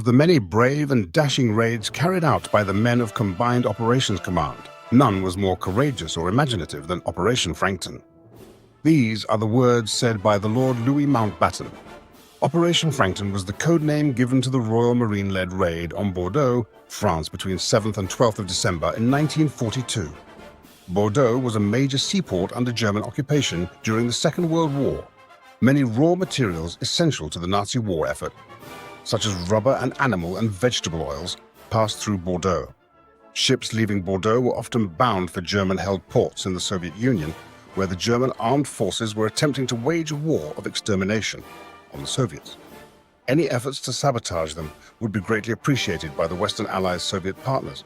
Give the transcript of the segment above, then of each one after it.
the many brave and dashing raids carried out by the men of Combined Operations Command, none was more courageous or imaginative than Operation Frankton. These are the words said by the Lord Louis Mountbatten. Operation Frankton was the code name given to the Royal Marine-led raid on Bordeaux, France between 7th and 12th of December in 1942. Bordeaux was a major seaport under German occupation during the Second World War. Many raw materials essential to the Nazi war effort, such as rubber and animal and vegetable oils, passed through Bordeaux. Ships leaving Bordeaux were often bound for German-held ports in the Soviet Union, where the German armed forces were attempting to wage a war of extermination on the Soviets. Any efforts to sabotage them would be greatly appreciated by the Western Allies' Soviet partners.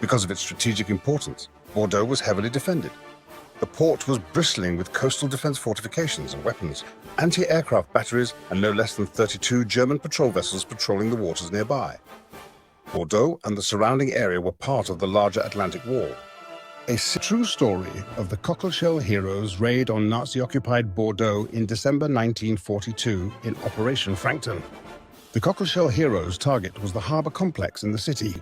Because of its strategic importance, Bordeaux was heavily defended. The port was bristling with coastal defense fortifications and weapons, anti-aircraft batteries, and no less than 32 German patrol vessels patrolling the waters nearby. Bordeaux and the surrounding area were part of the larger Atlantic Wall. A true story of the Cockleshell heroes' raid on Nazi-occupied Bordeaux in December 1942 in Operation Frankton. The Cockleshell heroes' target was the harbour complex in the city.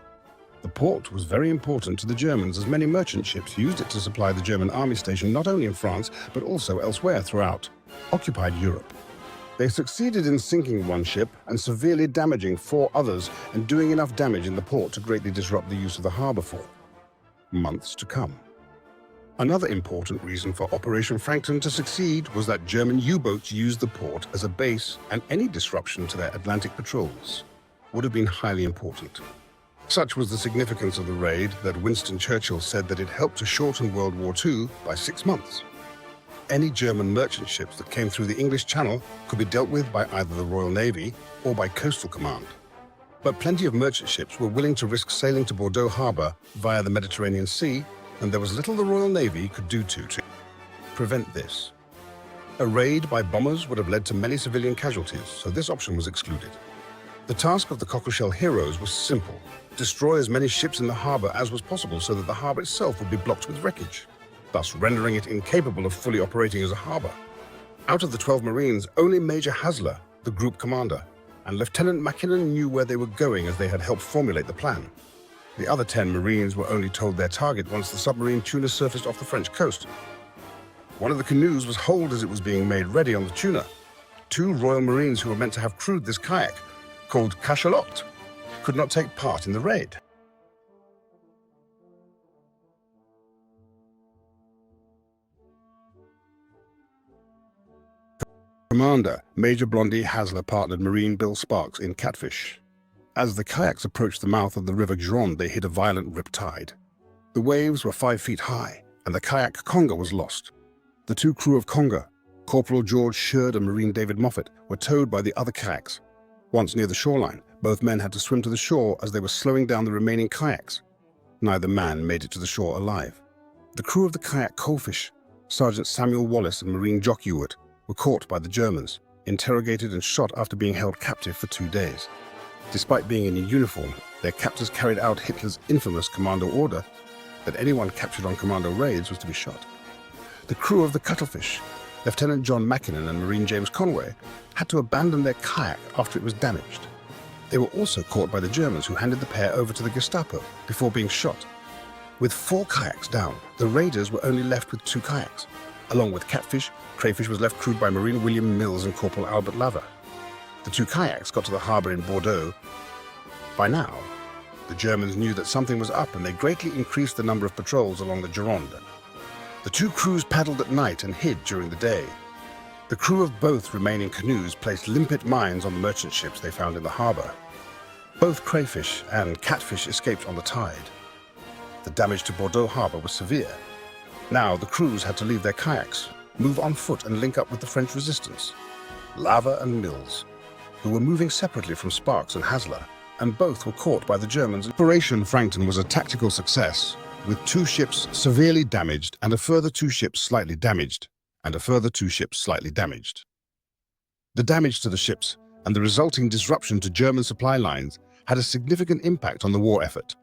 The port was very important to the Germans as many merchant ships used it to supply the German army station not only in France but also elsewhere throughout occupied Europe. They succeeded in sinking one ship and severely damaging 4 others and doing enough damage in the port to greatly disrupt the use of the harbour for months to come. Another important reason for Operation Frankton to succeed was that German U-boats used the port as a base, and any disruption to their Atlantic patrols would have been highly important. Such was the significance of the raid that Winston Churchill said that it helped to shorten World War II by 6 months. Any German merchant ships that came through the English Channel could be dealt with by either the Royal Navy or by Coastal Command. But plenty of merchant ships were willing to risk sailing to Bordeaux Harbour via the Mediterranean Sea, and there was little the Royal Navy could do to prevent this. A raid by bombers would have led to many civilian casualties, so this option was excluded. The task of the Cockleshell heroes was simple: destroy as many ships in the harbour as was possible so that the harbour itself would be blocked with wreckage, thus rendering it incapable of fully operating as a harbour. Out of the 12 Marines, only Major Hasler, the group commander, and Lieutenant Mackinnon knew where they were going as they had helped formulate the plan. The other 10 Marines were only told their target once the submarine tuna surfaced off the French coast. One of the canoes was holed as it was being made ready on the tuna. 2 Royal Marines who were meant to have crewed this kayak, called Cachalot, could not take part in the raid. Commander Major Blondie Hasler partnered Marine Bill Sparks in Catfish. As the kayaks approached the mouth of the River Gironde, they hit a violent rip tide. The waves were 5 feet high, and the kayak Conga was lost. The 2 crew of Conga, Corporal George Sherd and Marine David Moffat, were towed by the other kayaks. Once near the shoreline, both men had to swim to the shore as they were slowing down the remaining kayaks. Neither man made it to the shore alive. The crew of the kayak Coalfish, Sergeant Samuel Wallace and Marine Jock Ewart, were caught by the Germans, interrogated and shot after being held captive for 2 days. Despite being in uniform, their captors carried out Hitler's infamous commando order that anyone captured on commando raids was to be shot. The crew of the Cuttlefish, Lieutenant John Mackinnon and Marine James Conway, had to abandon their kayak after it was damaged. They were also caught by the Germans, who handed the pair over to the Gestapo before being shot. With 4 kayaks down, the raiders were only left with 2 kayaks. Along with Catfish, Crayfish was left crewed by Marine William Mills and Corporal Albert Lava. The 2 kayaks got to the harbour in Bordeaux. By now, the Germans knew that something was up, and they greatly increased the number of patrols along the Gironde. The 2 crews paddled at night and hid during the day. The crew of both remaining canoes placed limpet mines on the merchant ships they found in the harbour. Both Crayfish and Catfish escaped on the tide. The damage to Bordeaux harbour was severe. Now the crews had to leave their kayaks, move on foot and link up with the French resistance, Lava and Mills, who were moving separately from Sparks and Hasler, and both were caught by the Germans. Operation Frankton was a tactical success, with 2 ships severely damaged and a further 2 ships slightly damaged, and a further 2 ships slightly damaged. The damage to the ships and the resulting disruption to German supply lines had a significant impact on the war effort.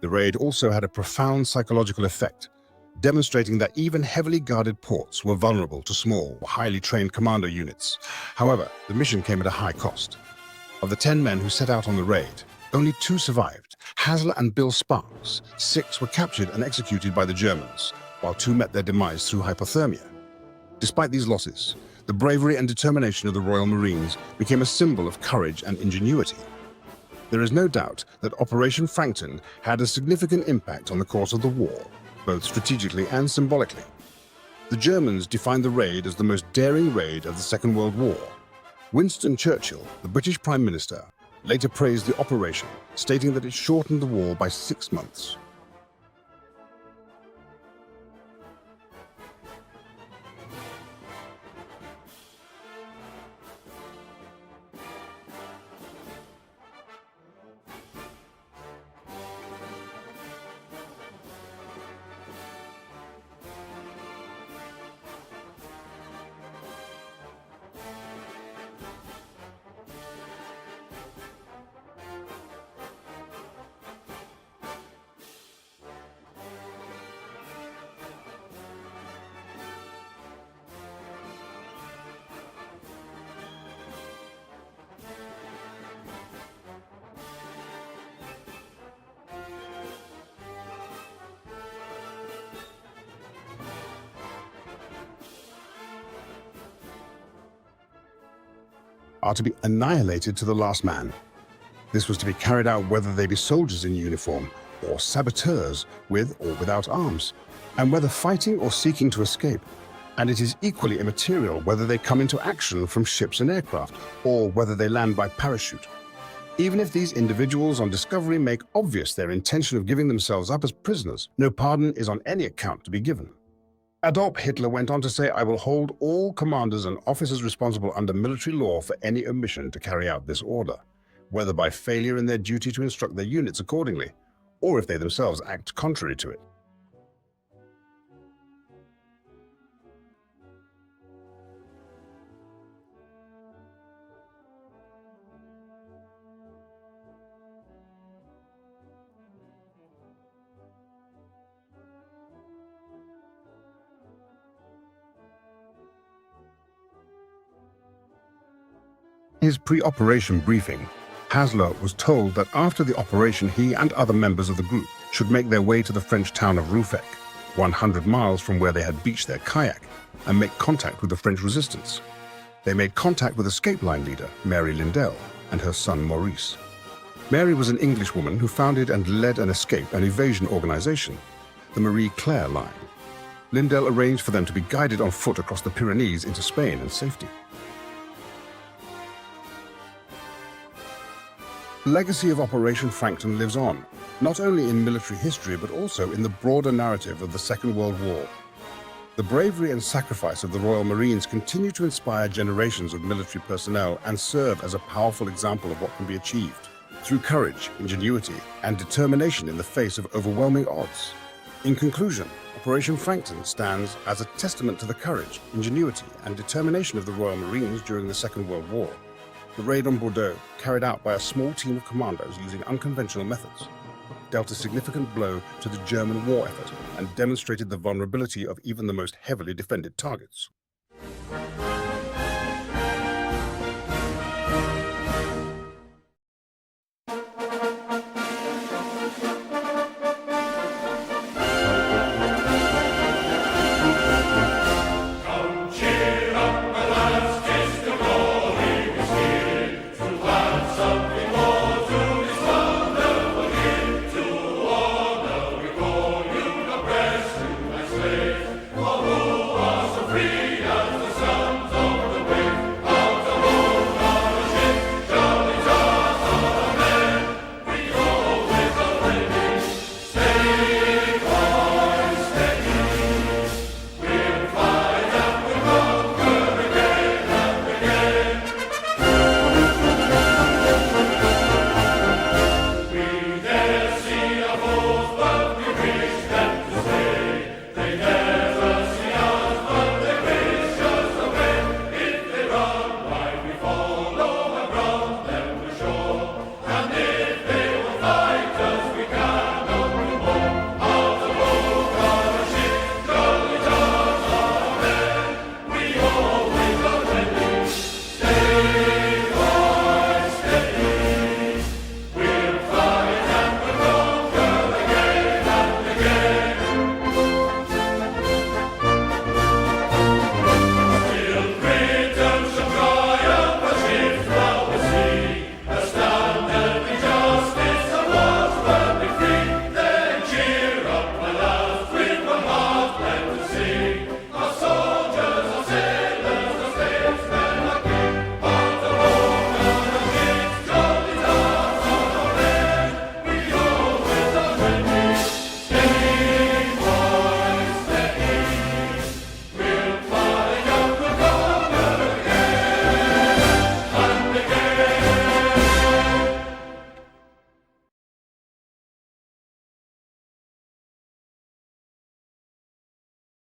The raid also had a profound psychological effect, demonstrating that even heavily guarded ports were vulnerable to small, highly trained commando units. However, the mission came at a high cost. Of the 10 men who set out on the raid, only 2 survived, Hasler and Bill Sparks. 6 were captured and executed by the Germans, while 2 met their demise through hypothermia. Despite these losses, the bravery and determination of the Royal Marines became a symbol of courage and ingenuity. There is no doubt that Operation Frankton had a significant impact on the course of the war, both strategically and symbolically. The Germans defined the raid as the most daring raid of the Second World War. Winston Churchill, the British Prime Minister, later praised the operation, stating that it shortened the war by 6 months. Are to be annihilated to the last man. This was to be carried out whether they be soldiers in uniform or saboteurs with or without arms, and whether fighting or seeking to escape. And it is equally immaterial whether they come into action from ships and aircraft or whether they land by parachute. Even if these individuals on discovery make obvious their intention of giving themselves up as prisoners, no pardon is on any account to be given. Adolf Hitler went on to say, "I will hold all commanders and officers responsible under military law for any omission to carry out this order, whether by failure in their duty to instruct their units accordingly, or if they themselves act contrary to it." In his pre-operation briefing, Hasler was told that after the operation he and other members of the group should make their way to the French town of Ruffec, 100 miles from where they had beached their kayak, and make contact with the French resistance. They made contact with escape line leader Mary Lindell and her son Maurice. Mary was an Englishwoman who founded and led an escape and evasion organization, the Marie Claire Line. Lindell arranged for them to be guided on foot across the Pyrenees into Spain and safety. The legacy of Operation Frankton lives on, not only in military history but also in the broader narrative of the Second World War. The bravery and sacrifice of the Royal Marines continue to inspire generations of military personnel and serve as a powerful example of what can be achieved through courage, ingenuity, and determination in the face of overwhelming odds. In conclusion, Operation Frankton stands as a testament to the courage, ingenuity, and determination of the Royal Marines during the Second World War. The raid on Bordeaux, carried out by a small team of commandos using unconventional methods, dealt a significant blow to the German war effort and demonstrated the vulnerability of even the most heavily defended targets.